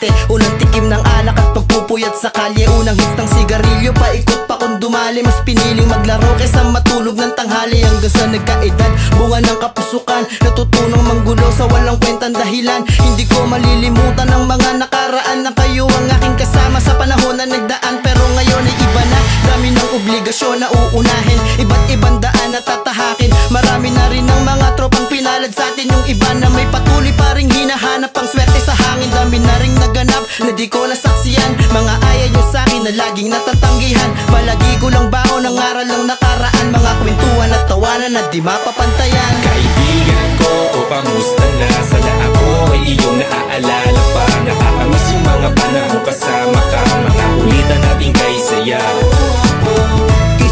dati. Unang tikim ng alak at pagpupuyat sa kalye. Unang hit ng sigarilyo, paikot pa kung dumali. Mas piniling maglaro kaysa matulog ng tanghali. Hanggang sa nagkaedad, bunga ng kapusukan, natutunong manggulo sa walang kwentang dahilan. Hindi ko malilimutan ang mga nakaraan na kayo ang aking kasama sa panahon na nagdaan. Pero ngayon ay iba na, dami ng obligasyon na uunahin. Iba't ibang daan na tatahakin. Marami na rin ang mga tropang pinalad sa atin. Yung iba na may patuloy pa ring hinahanap ang swerte sa hangin. Dami na ring naganap na di ko nasaksiyan. Mga aya nyo sa'kin na laging natatanggihan. Palagi ko lang baon ang aral ng nakaraan. Mga kwentuhan at tawanan na di mapapantayan. Kaibigan ko, o kamusta na? Sana ako ay iyong naaalala pa. Nakakamiss yung mga panahon kasama ka. Mga ulitan natin kay saya.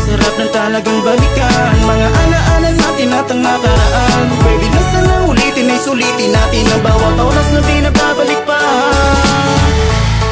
Sarap ng talagang balikan. Mga ala-ala natin at ang nakaraan. Pwede na sana ulitin ay sulitin natin ang bawat oras na di nababalik pa.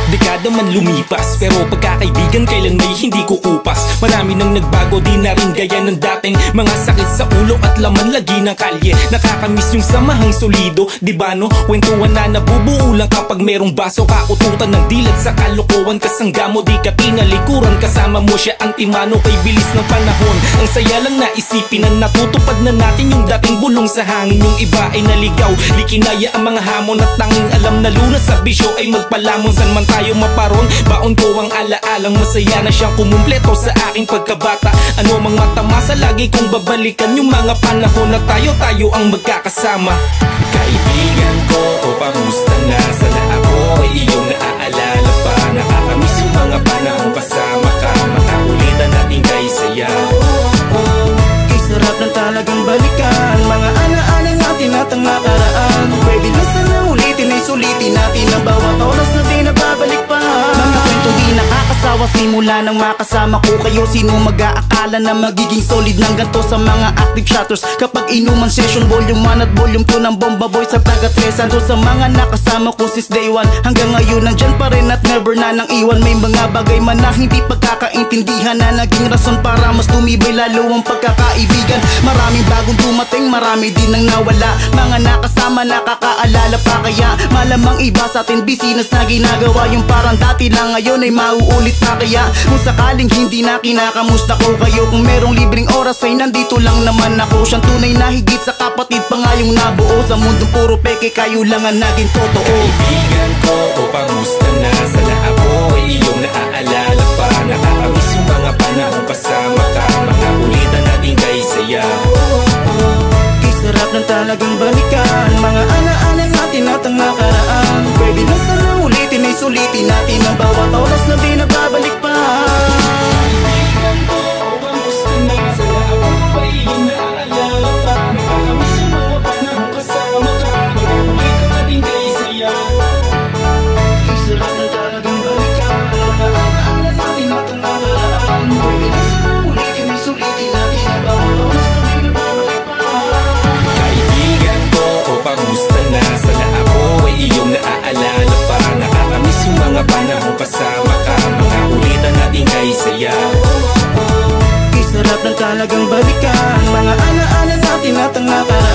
Dekada man lumipas, pero pagkakaibigan kailan may hindi kukupas. Marami nang nagbago, di na rin gaya ng dating. Mga sakit sa ulo at laman lagi ng kalye. Nakakamiss yung samahang solido, di ba no? Kwentuhan na nabubuo lang kapag merong baso. Kaututan ng dilat sa kalokohan, kasangga mo di ka tinalikuran. Kasama mo siya ang timano kay bilis ng panahon. Ang saya lang na isipin na natutupad na natin yung dating bulong sa hangin. Yung iba ay naligaw, di kinaya ang mga hamon. At tanging alam na lunas sa bisyo ay magpalamon. San man tayo maparon, baon ko ang alaalang masaya na siyang kumumpleto sa aking pagkabata. Ano mang matamasa, lagi kong babalikan yung mga panahon na tayo ang magkakasama. Kaibigan ko, o kamusta na? Sana ako ay iyong naaalala pa. Nakakamiss yung mga panahon kasama ka. Mga ulitan natin kay saya. Kay sarap ng talagang balikan. Mga ala-ala natin at ang nakaraan. Pwede na sana ulitin ay sulitin natin ang bawat oras na di nababalik pa. Mga kwento di nakakasawa simula nang makasama ko kayo. Sino mag-aakala na magiging solid ng ganto sa mga active shotters? Kapag inuman session, volume 1 at volume 2 ng Bomba Boy sa taga-Tresan. So sa mga nakasama ko since day 1 hanggang ngayon nandyan pa rin at never na nang iwan. May mga bagay man na hindi pagkakaintindihan na naging rason para mas tumibay lalo ang pagkakaibigan. Maraming bagong dumating, marami din ang nawala. Mga nakasama nakakaalala pa, kaya malamang iba sa atin busy na sa ginagawa. Yung parang dati lang ngayon ay mauulit na. Kaya kung sakaling hindi na kinakamusta ko kayo, kung merong libreng oras ay nandito lang naman ako. Siyang tunay na higit sa kapatid pa nga yung nabuo. Sa mundong puro peke, kayo lang ang naging totoo. Kaibigan ko, o kamusta na? Sana ako ay iyong naaalala pa. Nakakamiss yung mga panahon kasama ka. Mga ulitan natin kay saya. Kay sarap ng talagang balikan. Mga ala-ala natin at ang nakaraan. Pwede na sana ulitin ay sulitin natin ang bawat oras na di nababalik pa. Kaibigan ko, o kamusta na? Sana ako ay iyong naaalala pa. Nakakamiss yung mga panahon kasama ka. Mga ulitan natin kay saya. Kay sarap ng talagang balikan. Mga ala-ala natin at ang nakaraan. Pwede na sana ulitin ay sulitin natin ang bawat oras na di nababalik pa. Kaibigan ko, o kamusta na? Sana ako ay iyong naaalala pa. Nakakamiss yung mga panahon kasama ka. Mga ulitan natin kay saya. Kay sarap ng talagang balikan. Mga ala-ala natin at ang nakaraan.